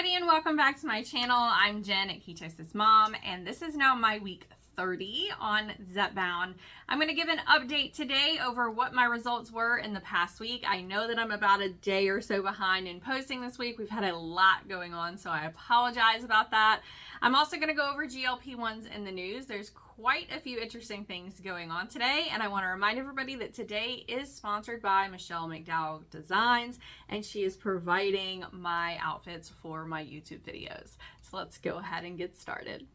everybody, and welcome back to my channel. I'm Jen at KetosisMom, and this is now my week 30 on Zepbound. I'm going to give an update today over what my results were in the past week. I know that I'm about a day or so behind in posting this week. We've had a lot going on, so I apologize about that. I'm also going to go over GLP-1s in the news. There's quite a few interesting things going on today, and I want to remind everybody that today is sponsored by McDowell Designs, and she is providing my outfits for my YouTube videos. So let's go ahead and get started.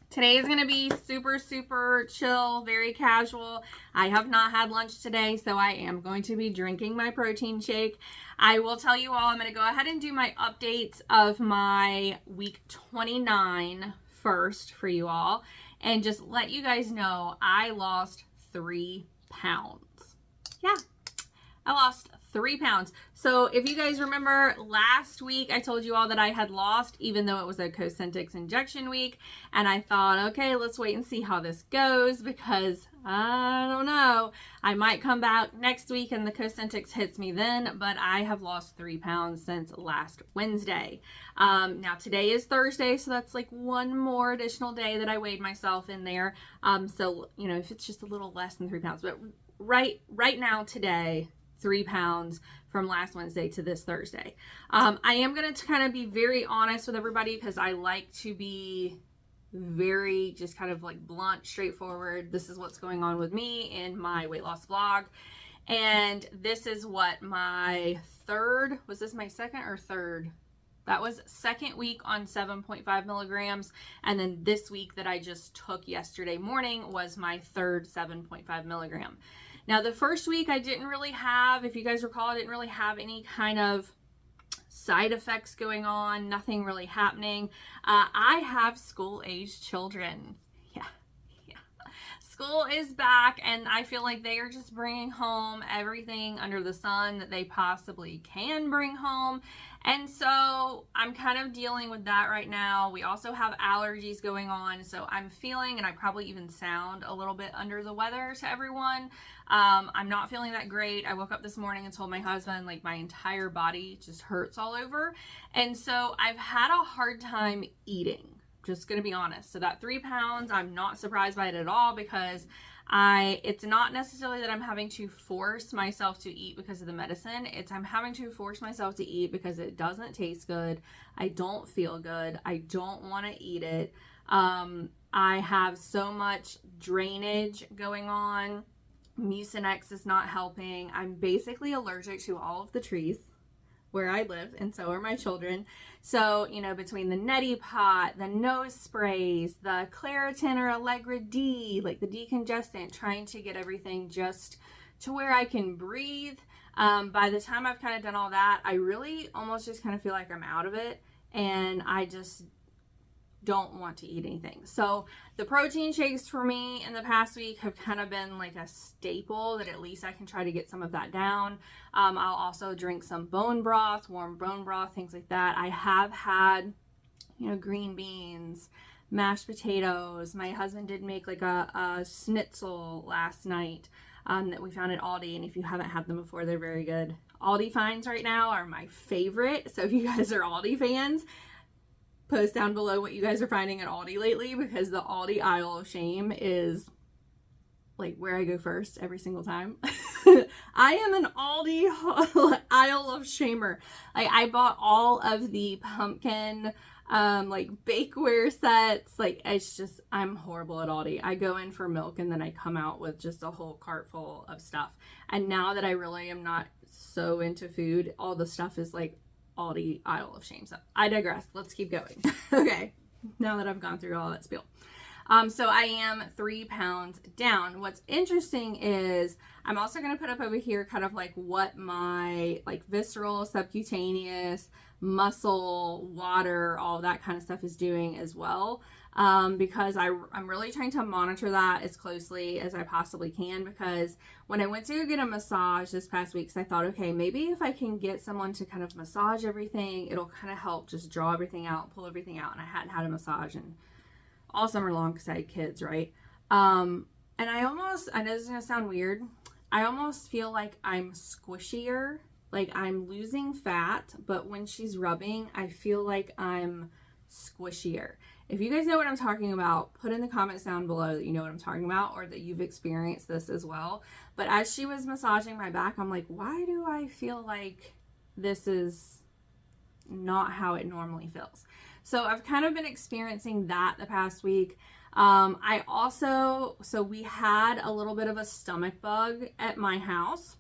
Today is going to be super chill, very casual. I have not had lunch today, so I am going to be drinking my protein shake. I will tell you all, I'm going to go ahead and do my updates of my week 29 first for you all, and just let you guys know I lost 3 pounds. Yeah, I lost 3 pounds. So if you guys remember last week, I told you all that I had lost, even though it was a Cosentyx injection week. And I thought, okay, let's wait and see how this goes, because I don't know. I might come back next week and the Cosentyx hits me then, but I have lost 3 pounds since last Wednesday. Now today is Thursday, so that's like one more additional day that I weighed myself in there. So, you know, if it's just a little less than 3 pounds, but right now today, 3 pounds from last Wednesday to this Thursday. I am going to kind of be very honest with everybody, because I like to be very just kind of like blunt, straightforward. This is what's going on with me in my weight loss vlog. And this is what my third, was this my second or third? That was second week on 7.5 milligrams. And then this week that I just took yesterday morning was my third 7.5 milligram. Now, the first week I didn't really have, if you guys recall, I didn't really have any kind of side effects going on, nothing really happening. I have school-aged children. Yeah. School is back, and I feel like they are just bringing home everything under the sun that they possibly can bring home. And so I'm kind of dealing with that right now. We also have allergies going on, so I'm feeling, and I probably even sound a little bit under the weather to everyone. I'm not feeling that great. I woke up this morning and told my husband, like, my entire body just hurts all over. And so I've had a hard time eating, just gonna be honest. So that 3 pounds, I'm not surprised by it at all, because it's not necessarily that I'm having to force myself to eat because of the medicine. It's I'm having to force myself to eat because it doesn't taste good. I don't feel good. I don't want to eat it. I have so much drainage going on. Mucinex is not helping. I'm basically allergic to all of the trees where I live, and so are my children. So, you know, between the neti pot, the nose sprays, the Claritin or Allegra D, like the decongestant, trying to get everything just to where I can breathe. By the time I've kind of done all that, I really almost just kind of feel like I'm out of it, and I just don't want to eat anything. So the protein shakes for me in the past week have kind of been like a staple, that at least I can try to get some of that down. I'll also drink some bone broth, warm bone broth, things like that. I have had, you know, green beans, mashed potatoes. My husband did make like a schnitzel last night that we found at Aldi, and if you haven't had them before, they're very good. Aldi finds right now are my favorite, so if you guys are Aldi fans, post down below what you guys are finding at Aldi lately, because the Aldi aisle of shame is like where I go first every single time. I am an Aldi aisle of shamer. Like, I bought all of the pumpkin like bakeware sets. Like, it's just, I'm horrible at Aldi. I go in for milk and then I come out with just a whole cart full of stuff. And now that I really am not so into food, all the stuff is like Aldi aisle of shame. So I digress. Let's keep going. Okay, now that I've gone through all that spiel. So I am 3 pounds down. What's interesting is I'm also going to put up over here kind of like what my like visceral, subcutaneous, muscle, water, all that kind of stuff is doing as well. Because I'm really trying to monitor that as closely as I possibly can, because when I went to go get a massage this past week, I thought, okay, maybe if I can get someone to kind of massage everything, it'll kind of help just draw everything out, pull everything out. And I hadn't had a massage in all summer long because I had kids, right? And I know this is going to sound weird. I almost feel like I'm squishier, like I'm losing fat, but when she's rubbing, I feel like I'm squishier. If you guys know what I'm talking about, put in the comments down below that you know what I'm talking about or that you've experienced this as well. But as she was massaging my back, I'm like, why do I feel like this is not how it normally feels? So I've kind of been experiencing that the past week. So we had a little bit of a stomach bug at my house.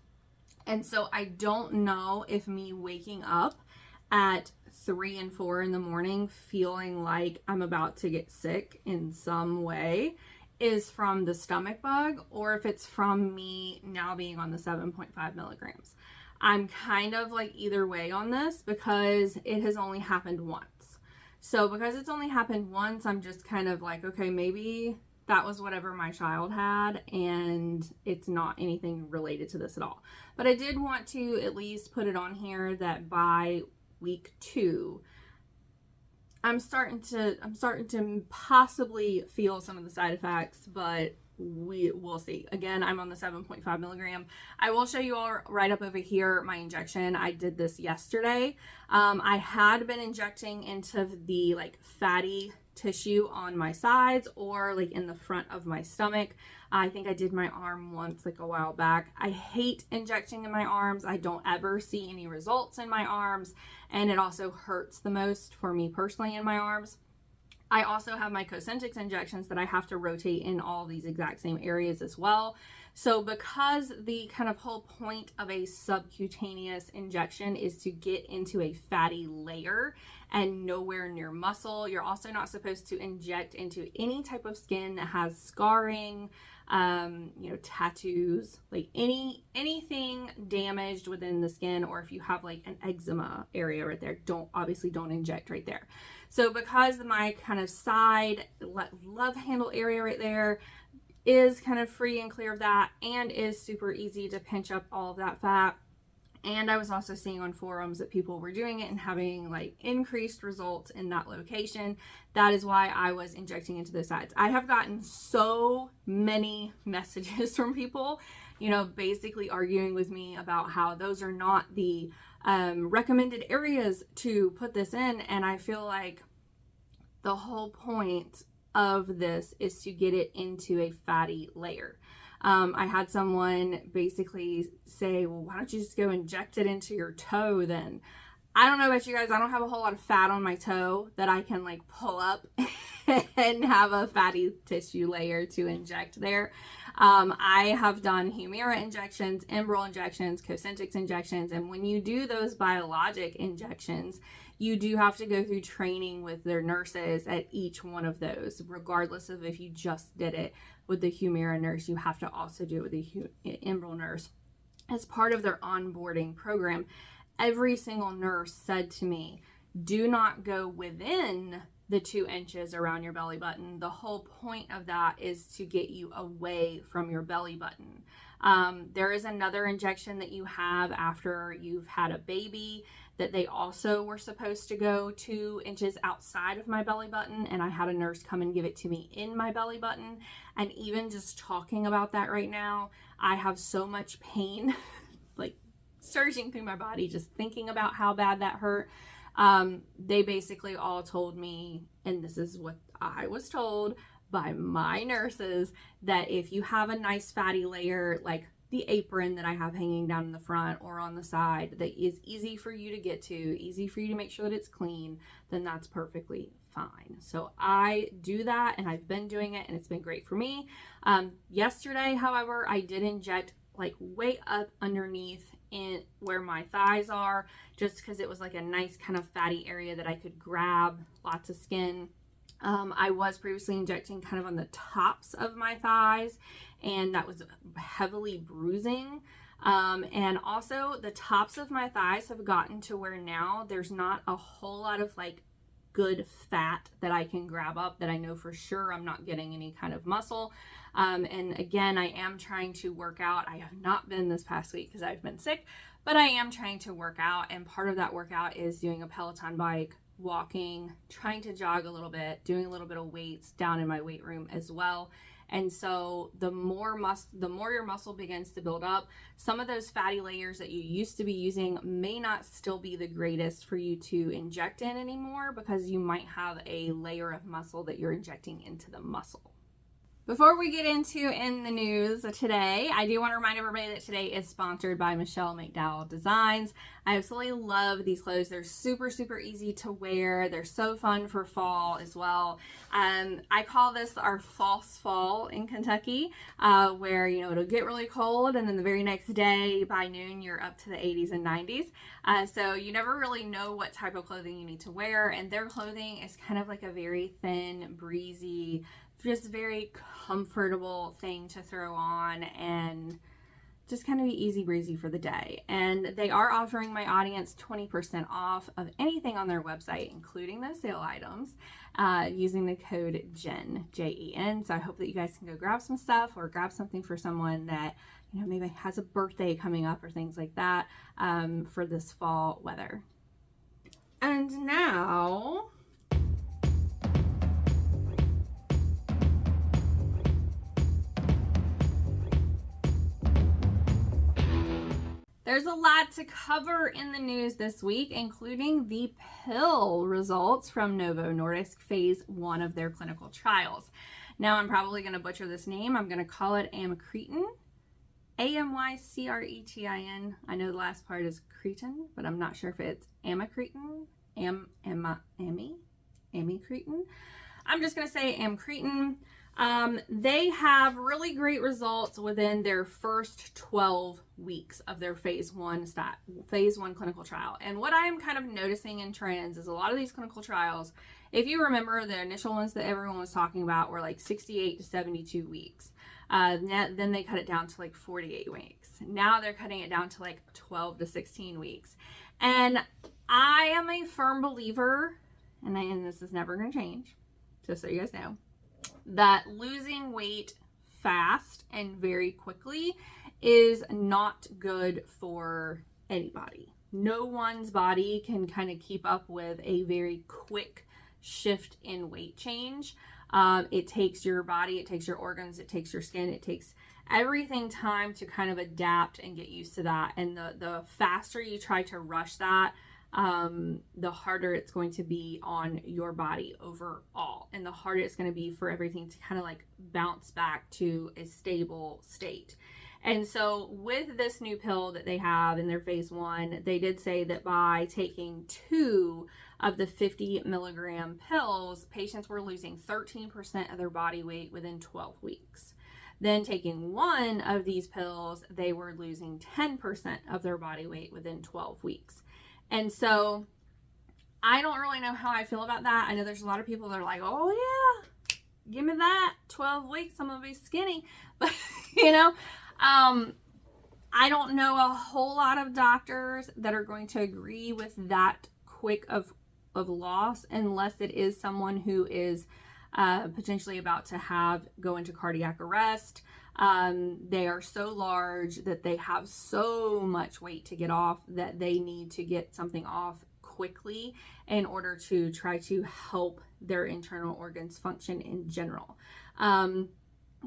And so I don't know if me waking up at 3 and 4 in the morning feeling like I'm about to get sick in some way is from the stomach bug, or if it's from me now being on the 7.5 milligrams. I'm kind of like either way on this because it has only happened once. So because it's only happened once, I'm just kind of like, okay, maybe that was whatever my child had and it's not anything related to this at all. But I did want to at least put it on here that by week 2, I'm starting to possibly feel some of the side effects, but we will see. Again, I'm on the 7.5 milligram. I will show you all right up over here my injection. I did this yesterday. I had been injecting into the like fatty tissue on my sides or like in the front of my stomach. I think I did my arm once like a while back. I hate injecting in my arms. I don't ever see any results in my arms, and it also hurts the most for me personally in my arms. I also have my Cosentyx injections that I have to rotate in all these exact same areas as well. So because the kind of whole point of a subcutaneous injection is to get into a fatty layer and nowhere near muscle, you're also not supposed to inject into any type of skin that has scarring, tattoos, like anything damaged within the skin, or if you have like an eczema area right there, don't inject right there. So because my kind of side love handle area right there is kind of free and clear of that and is super easy to pinch up all of that fat. And I was also seeing on forums that people were doing it and having like increased results in that location. That is why I was injecting into those sides. I have gotten so many messages from people, basically arguing with me about how those are not the recommended areas to put this in. And I feel like the whole point of this is to get it into a fatty layer. I had someone basically say, well, why don't you just go inject it into your toe then? I don't know about you guys. I don't have a whole lot of fat on my toe that I can like pull up and have a fatty tissue layer to inject there. I have done Humera injections, Enbrel injections, Cosentyx injections, and when you do those biologic injections, you do have to go through training with their nurses at each one of those, regardless of if you just did it with the Humera nurse. You have to also do it with the Enbrel nurse as part of their onboarding program. Every single nurse said to me, do not go within the 2 inches around your belly button. The whole point of that is to get you away from your belly button. There is another injection that you have after you've had a baby that they also were supposed to go 2 inches outside of my belly button, and I had a nurse come and give it to me in my belly button. And even just talking about that right now, I have so much pain like surging through my body just thinking about how bad that hurt. They basically all told me, and this is what I was told by my nurses, that if you have a nice fatty layer like the apron that I have hanging down in the front or on the side that is easy for you to get to, easy for you to make sure that it's clean, then that's perfectly fine. So I do that, and I've been doing it, and it's been great for me. Yesterday, however, I did inject like way up underneath in where my thighs are, just because it was like a nice kind of fatty area that I could grab, lots of skin. I was previously injecting kind of on the tops of my thighs, and that was heavily bruising. And also the tops of my thighs have gotten to where now there's not a whole lot of like good fat that I can grab up, that I know for sure I'm not getting any kind of muscle. And again, I am trying to work out. I have not been this past week because I've been sick, but I am trying to work out. And part of that workout is doing a Peloton bike, walking, trying to jog a little bit, doing a little bit of weights down in my weight room as well. And so the more your muscle begins to build up, some of those fatty layers that you used to be using may not still be the greatest for you to inject in anymore, because you might have a layer of muscle that you're injecting into the muscle. Before we get into in the news today, I do want to remind everybody that today is sponsored by Michelle McDowell Designs. I absolutely love these clothes. They're super, super easy to wear. They're so fun for fall as well. I call this our false fall in Kentucky, where, you know, it'll get really cold and then the very next day by noon, you're up to the 80s and 90s. So you never really know what type of clothing you need to wear. And their clothing is kind of like a very thin, breezy, just very comfortable thing to throw on and just kind of be easy breezy for the day. And they are offering my audience 20% off of anything on their website, including those sale items, using the code JEN, Jen. So I hope that you guys can go grab some stuff or grab something for someone that, you know, maybe has a birthday coming up or things like that, for this fall weather. And now, there's a lot to cover in the news this week, including the pill results from NovoNordis phase 1 of their clinical trials. Now, I'm probably going to butcher this name. I'm going to call it amycretin, Amycretin. I know the last part is cretin, but I'm not sure if it's amycretin, amycretin. I'm just going to say amycretin. They have really great results within their first 12 weeks of their phase 1 clinical trial. And what I am kind of noticing in trends is a lot of these clinical trials, if you remember, the initial ones that everyone was talking about were like 68 to 72 weeks. Then they cut it down to like 48 weeks. Now they're cutting it down to like 12 to 16 weeks. And I am a firm believer, and this is never going to change, just so you guys know, that losing weight fast and very quickly is not good for anybody. No one's body can kind of keep up with a very quick shift in weight change. It takes your body, it takes your organs, it takes your skin, it takes everything time to kind of adapt and get used to that. And the faster you try to rush that, the harder it's going to be on your body overall, and the harder it's going to be for everything to kind of like bounce back to a stable state. And so with this new pill that they have in their phase 1, they did say that by taking 2 of the 50 milligram pills, patients were losing 13% of their body weight within 12 weeks. Then taking 1 of these pills, they were losing 10% of their body weight within 12 weeks. And so I don't really know how I feel about that. I know there's a lot of people that are like, oh yeah, give me that 12 weeks, I'm gonna be skinny. But you know, I don't know a whole lot of doctors that are going to agree with that quick of loss, unless it is someone who is potentially about to go into cardiac arrest. They are so large that they have so much weight to get off that they need to get something off quickly in order to try to help their internal organs function in general.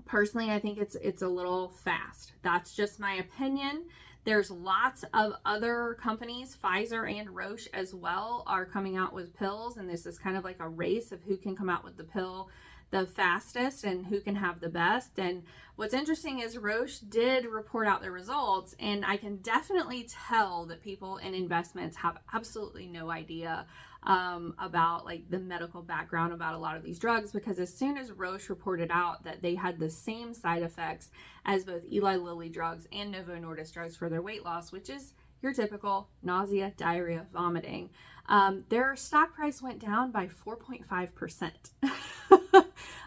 Personally, I think it's a little fast. That's just my opinion. There's lots of other companies, Pfizer and Roche as well, are coming out with pills, and this is kind of like a race of who can come out with the pill the fastest and who can have the best. And what's interesting is Roche did report out their results, and I can definitely tell that people in investments have absolutely no idea about like the medical background about a lot of these drugs, because as soon as Roche reported out that they had the same side effects as both Eli Lilly drugs and NovoNordis drugs for their weight loss, which is your typical nausea, diarrhea, vomiting, their stock price went down by 4.5%.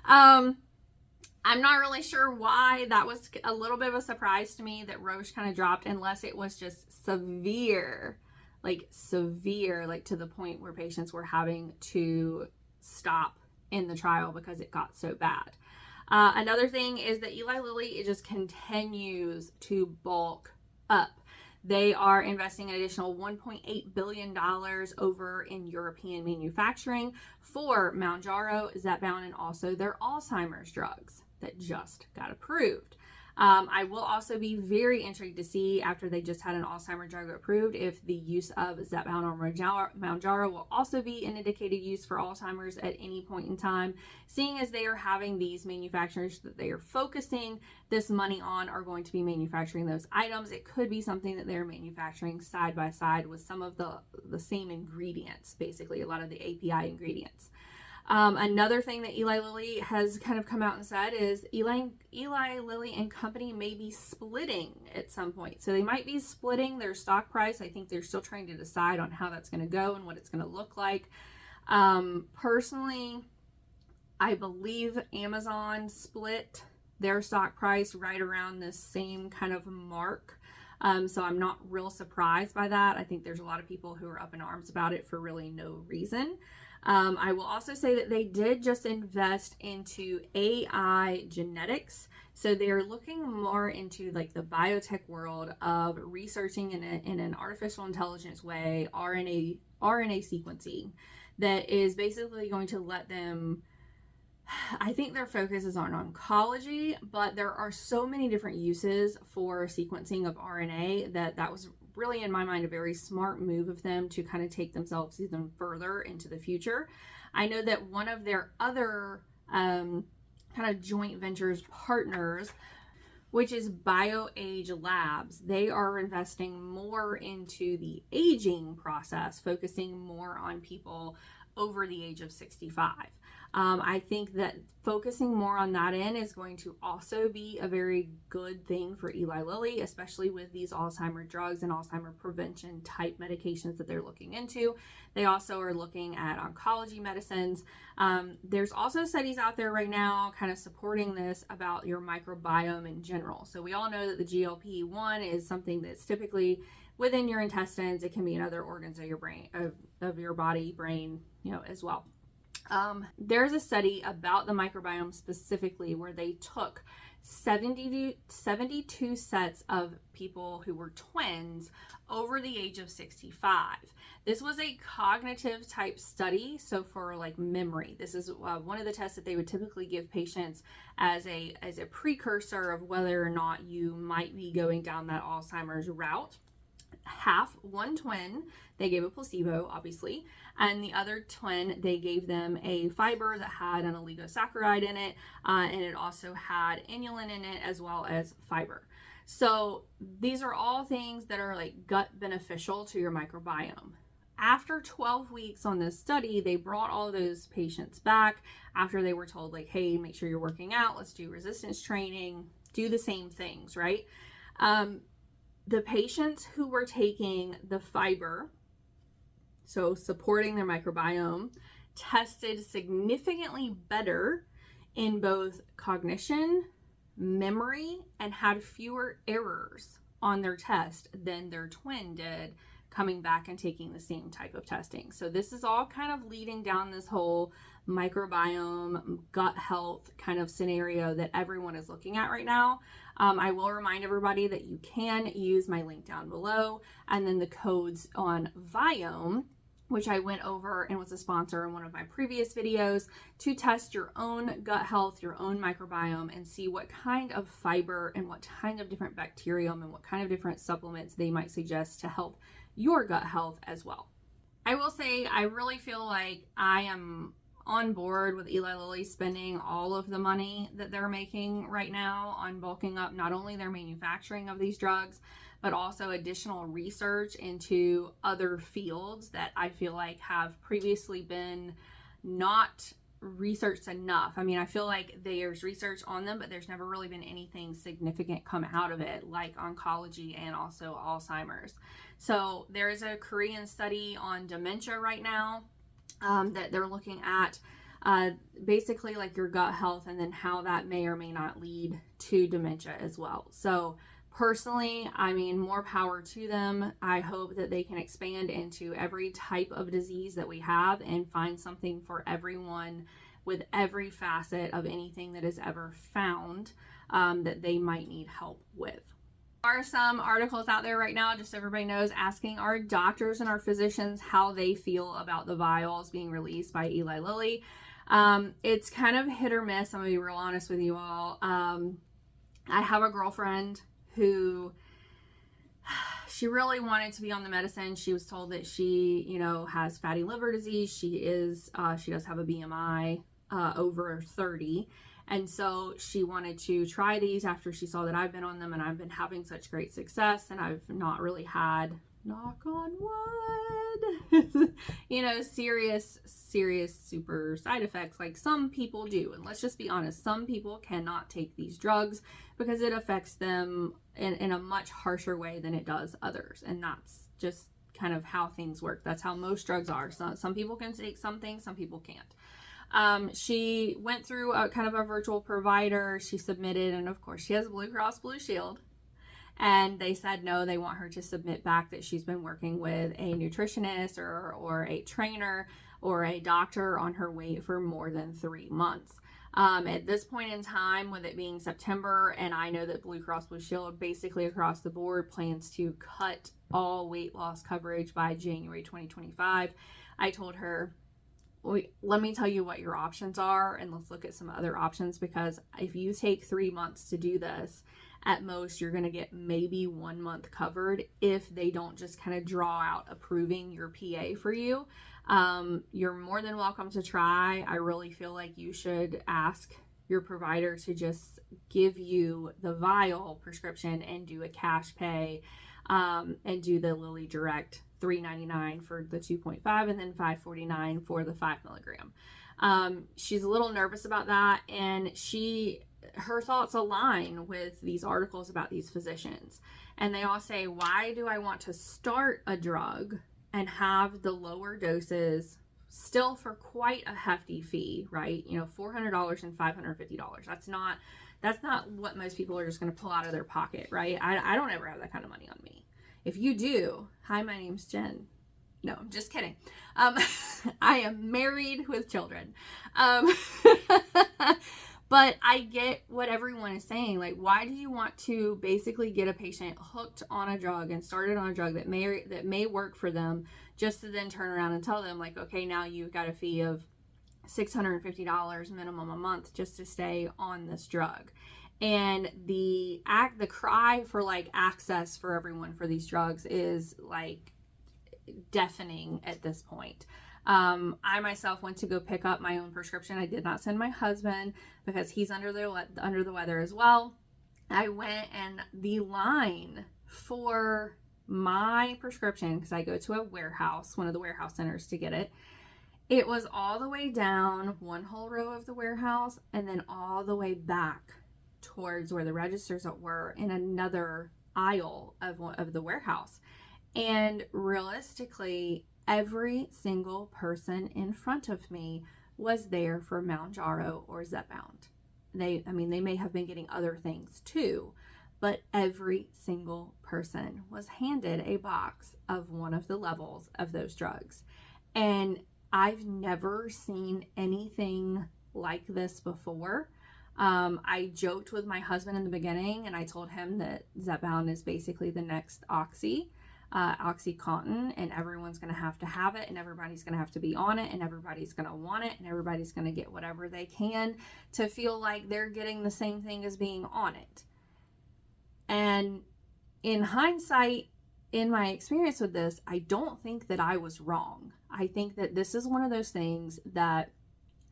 I'm not really sure why. That was a little bit of a surprise to me that Roche kind of dropped, unless it was just severe, like to the point where patients were having to stop in the trial because it got so bad. Another thing is that Eli Lilly, it just continues to bulk up. They are investing an additional $1.8 billion over in European manufacturing for Mounjaro, Zepbound, and also their Alzheimer's drugs. that just got approved. I will also be very intrigued to see, after they just had an Alzheimer's drug approved, if the use of Zepbound or Mounjaro will also be an indicated use for Alzheimer's at any point in time, seeing as they are having these manufacturers that they are focusing this money on are going to be manufacturing those items. It could be something that they're manufacturing side by side with some of the same ingredients, basically a lot of the API ingredients. Another thing that Eli Lilly has kind of come out and said is Eli Lilly and company may be splitting at some point. So they might be splitting their stock price. I think they're still trying to decide on how that's going to go and what it's going to look like. Personally, I believe Amazon split their stock price right around this same kind of mark. So I'm not real surprised by that. I think there's a lot of people who are up in arms about it for really no reason. I will also say that they did just invest into AI genetics. So they're looking more into like the biotech world of researching in an artificial intelligence way, RNA sequencing that is basically going to let them, I think their focus is on oncology, but there are so many different uses for sequencing of RNA that was really, in my mind, a very smart move of them to kind of take themselves even further into the future. I know that one of their other kind of joint ventures partners, which is BioAge Labs, they are investing more into the aging process, focusing more on people over the age of 65. I think that focusing more on that end is going to also be a very good thing for Eli Lilly, especially with these Alzheimer's drugs and Alzheimer's prevention type medications that they're looking into. They also are looking at oncology medicines. There's also studies out there right now kind of supporting this about your microbiome in general. So we all know that the GLP-1 is something that's typically within your intestines. It can be in other organs of your brain, of your body, brain, as well. There's a study about the microbiome specifically where they took 72 sets of people who were twins over the age of 65. This was a cognitive type study. So for like memory, this is one of the tests that they would typically give patients as a precursor of whether or not you might be going down that Alzheimer's route. One twin, they gave a placebo, obviously, and the other twin, they gave them a fiber that had an oligosaccharide in it, and it also had inulin in it as well as fiber. So these are all things that are like gut beneficial to your microbiome. After 12 weeks on this study, they brought all those patients back after they were told like, hey, make sure you're working out, let's do resistance training, do the same things, right? The patients who were taking the fiber, so supporting their microbiome, tested significantly better in both cognition, memory, and had fewer errors on their test than their twin did coming back and taking the same type of testing. So this is all kind of leading down this whole microbiome, gut health kind of scenario that everyone is looking at right now. I will remind everybody that you can use my link down below, and then the codes on Viome, which I went over and was a sponsor in one of my previous videos, to test your own gut health, your own microbiome, and see what kind of fiber and what kind of different bacterium and what kind of different supplements they might suggest to help your gut health as well. I will say I really feel like I am on board with Eli Lilly spending all of the money that they're making right now on bulking up not only their manufacturing of these drugs, but also additional research into other fields that I feel like have previously been not researched enough. I mean, I feel like there's research on them, but there's never really been anything significant come out of it, like oncology and also Alzheimer's. So there is a Korean study on dementia right now that they're looking at basically like your gut health and then how that may or may not lead to dementia as well. So personally, I mean, more power to them. I hope that they can expand into every type of disease that we have and find something for everyone with every facet of anything that is ever found that they might need help with. There are some articles out there right now, just so everybody knows, asking our doctors and our physicians how they feel about the vials being released by Eli Lilly. It's kind of hit or miss. I'm gonna be real honest with you all. I have a girlfriend who she really wanted to be on the medicine. She was told that she, you know, has fatty liver disease. She does have a BMI over 30. And so she wanted to try these after she saw that I've been on them and I've been having such great success, and I've not really had, knock on wood, you know, serious super side effects like some people do. And let's just be honest, some people cannot take these drugs because it affects them in a much harsher way than it does others. And that's just kind of how things work. That's how most drugs are. So some people can take some things, some people can't. She went through a kind of a virtual provider. She submitted, and of course she has a Blue Cross Blue Shield. And they said no, they want her to submit back that she's been working with a nutritionist or a trainer or a doctor on her weight for more than 3 months. At this point in time, with it being September, and I know that Blue Cross Blue Shield basically across the board plans to cut all weight loss coverage by January 2025, I told her, let me tell you what your options are, and let's look at some other options, because if you take 3 months to do this, at most you're going to get maybe 1 month covered if they don't just kind of draw out approving your PA for you. You're more than welcome to try. I really feel like you should ask your provider to just give you the vial prescription and do a cash pay, and do the Lilly Direct $3.99 for the 2.5 and then $5.49 for the 5 milligram. She's a little nervous about that, and her thoughts align with these articles about these physicians. And they all say, why do I want to start a drug and have the lower doses still for quite a hefty fee, right? You know, $400 and $550. That's not what most people are just going to pull out of their pocket, right? I don't ever have that kind of money on me. If you do, hi, my name's Jen. No, I'm just kidding. I am married with children. But I get what everyone is saying. Like, why do you want to basically get a patient hooked on a drug and started on a drug that may work for them, just to then turn around and tell them, like, okay, now you've got a fee of $650 minimum a month just to stay on this drug? And the cry for like access for everyone for these drugs is like deafening at this point. I myself went to go pick up my own prescription. I did not send my husband because he's under the weather as well. I went, and the line for my prescription, because I go to a warehouse, one of the warehouse centers to get it, it was all the way down one whole row of the warehouse and then all the way back towards where the registers were in another aisle of the warehouse. And realistically, every single person in front of me was there for Mounjaro or Zepbound. They may have been getting other things too, but every single person was handed a box of one of the levels of those drugs. And I've never seen anything like this before. I joked with my husband in the beginning, and I told him that Zepbound is basically the next OxyContin, and everyone's going to have it, and everybody's going to have to be on it, and everybody's going to want it, and everybody's going to get whatever they can to feel like they're getting the same thing as being on it. And in hindsight, in my experience with this, I don't think that I was wrong. I think that this is one of those things that,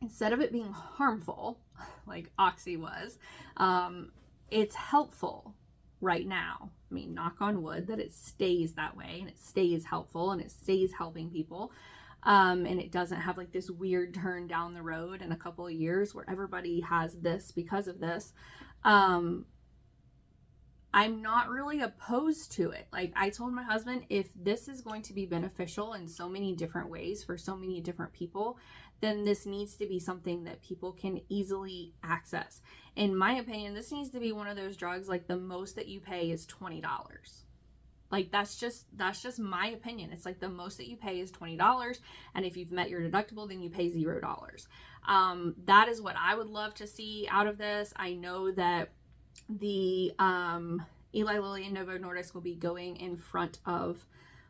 instead of it being harmful, like Oxy was, it's helpful right now. I mean, knock on wood that it stays that way, and it stays helpful, and it stays helping people. And it doesn't have like this weird turn down the road in a couple of years where everybody has this because of this. I'm not really opposed to it. Like, I told my husband, if this is going to be beneficial in so many different ways for so many different people, then this needs to be something that people can easily access. In my opinion, this needs to be one of those drugs, like the most that you pay is $20. Like, that's just my opinion. It's like the most that you pay is $20. And if you've met your deductible, then you pay $0. That is what I would love to see out of this. I know that the Eli Lilly and NovoNordis will be going in front of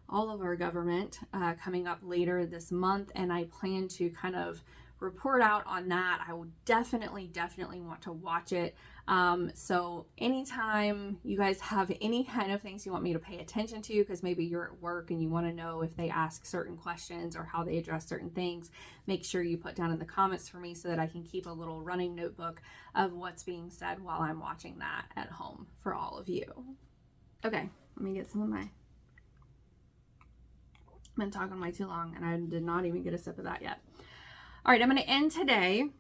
all of our government coming up later this month, and I plan to kind of report out on that. I will definitely want to watch it. So anytime you guys have any kind of things you want me to pay attention to, because maybe you're at work and you want to know if they ask certain questions or how they address certain things, make sure you put down in the comments for me so that I can keep a little running notebook of what's being said while I'm watching that at home for all of you. Okay, let me get some of my... I've been talking way too long and I did not even get a sip of that yet. All right, I'm going to end today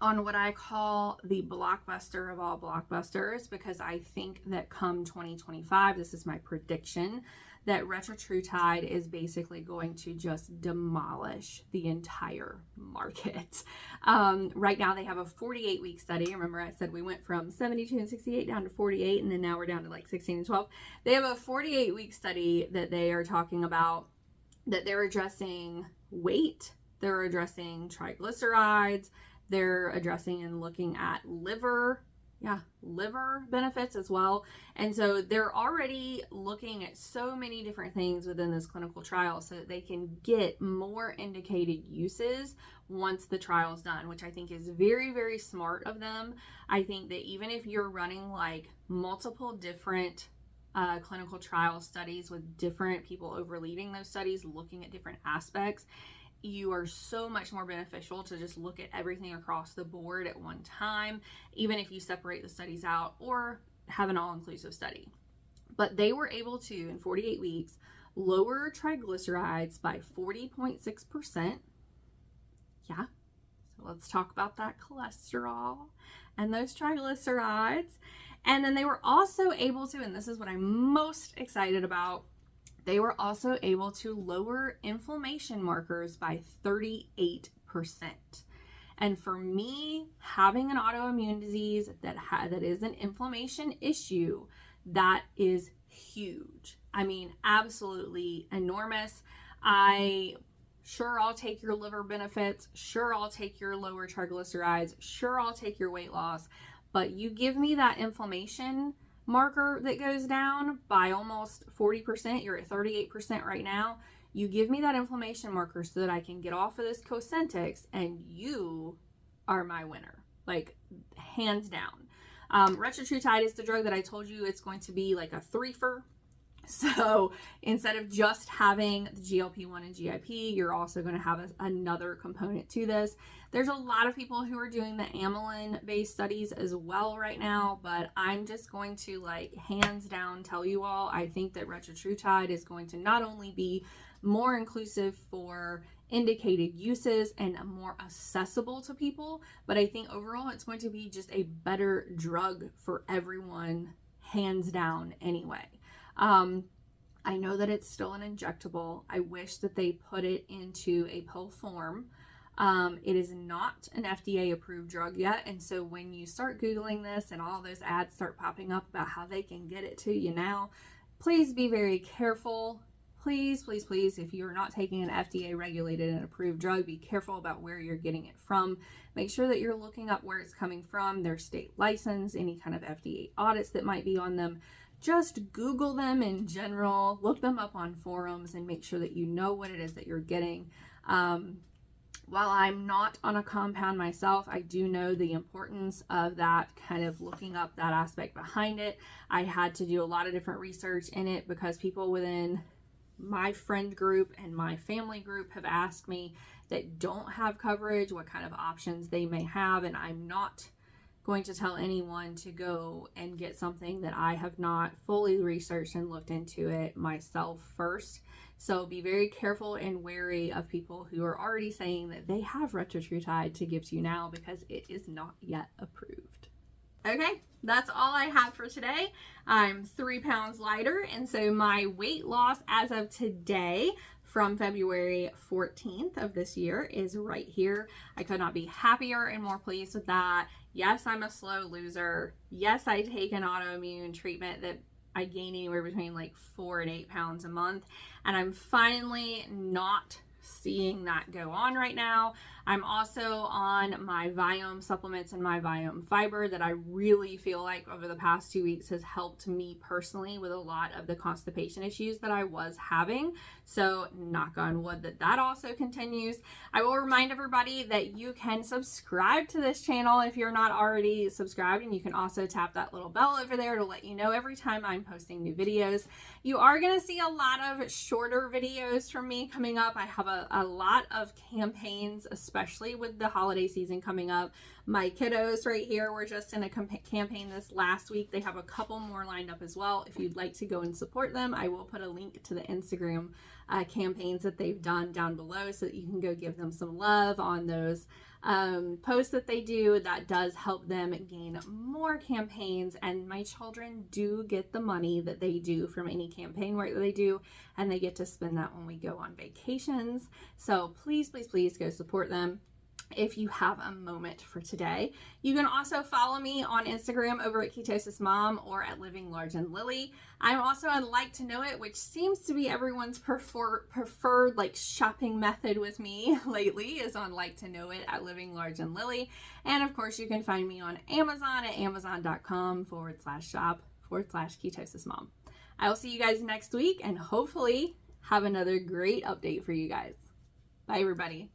on what I call the blockbuster of all blockbusters, because I think that come 2025, this is my prediction, that retatrutide is basically going to just demolish the entire market. Right now they have a 48-week study. Remember I said we went from 72 and 68 down to 48, and then now we're down to like 16 and 12. They have a 48-week study that they are talking about, that they're addressing weight, they're addressing triglycerides, they're addressing and looking at liver benefits as well. And so they're already looking at so many different things within this clinical trial so that they can get more indicated uses once the trial's done, which I think is very, very smart of them. I think that even if you're running like multiple different clinical trial studies with different people overleading those studies, looking at different aspects, you are so much more beneficial to just look at everything across the board at one time, even if you separate the studies out or have an all-inclusive study. But they were able to, in 48 weeks, lower triglycerides by 40.6%. Yeah, so let's talk about that cholesterol and those triglycerides. And then they were also able to, and this is what I'm most excited about, they were also able to lower inflammation markers by 38%. And for me, having an autoimmune disease that is an inflammation issue, that is huge. I mean, absolutely enormous. Sure, I'll take your liver benefits. Sure, I'll take your lower triglycerides. Sure, I'll take your weight loss. But you give me that inflammation marker that goes down by almost 40%. You're at 38% right now. You give me that inflammation marker so that I can get off of this Cosentyx, and you are my winner, like hands down. Retatrutide is the drug that I told you it's going to be like a threefer. So instead of just having the GLP-1 and GIP, you're also going to have another component to this. There's a lot of people who are doing the amylin-based studies as well right now, but I'm just going to like hands down tell you all, I think that retatrutide is going to not only be more inclusive for indicated uses and more accessible to people, but I think overall it's going to be just a better drug for everyone, hands down anyway. I know that it's still an injectable. I wish that they put it into a pill form. It is not an FDA approved drug yet. And so when you start Googling this and all those ads start popping up about how they can get it to you now, please be very careful. Please, please, please, if you're not taking an FDA regulated and approved drug, be careful about where you're getting it from. Make sure that you're looking up where it's coming from, their state license, any kind of FDA audits that might be on them. Just Google them in general, look them up on forums, and make sure that you know what it is that you're getting. While I'm not on a compound myself, I do know the importance of that, kind of looking up that aspect behind it. I had to do a lot of different research in it because people within my friend group and my family group have asked me that don't have coverage what kind of options they may have, and I'm not going to tell anyone to go and get something that I have not fully researched and looked into it myself first. So be very careful and wary of people who are already saying that they have retatrutide to give to you now, because it is not yet approved. Okay, that's all I have for today. I'm 3 pounds lighter, and so my weight loss as of today from February 14th of this year is right here. I could not be happier and more pleased with that. Yes, I'm a slow loser. Yes, I take an autoimmune treatment that I gain anywhere between like 4 and 8 pounds a month, and I'm finally not seeing that go on right now. I'm also on my Viome supplements and my Viome fiber that I really feel like over the past 2 weeks has helped me personally with a lot of the constipation issues that I was having. So knock on wood that also continues. I will remind everybody that you can subscribe to this channel if you're not already subscribed, and you can also tap that little bell over there to let you know every time I'm posting new videos. You are going to see a lot of shorter videos from me coming up. I have a lot of campaigns, especially with the holiday season coming up. My kiddos right here were just in a campaign this last week. They have a couple more lined up as well. If you'd like to go and support them, I will put a link to the Instagram campaigns that they've done down below so that you can go give them some love on those posts that they do. That does help them gain more campaigns, and my children do get the money that they do from any campaign work that they do, and they get to spend that when we go on vacations. So please, please, please go support them if you have a moment for today. You can also follow me on Instagram over at KetosisMom or at Living Large and Lily. I'm also on Like to Know It, which seems to be everyone's preferred like shopping method with me lately, is on Like to Know It at Living Large and Lily. And of course, you can find me on Amazon at amazon.com/shop/KetosisMom. I will see you guys next week and hopefully have another great update for you guys. Bye, everybody.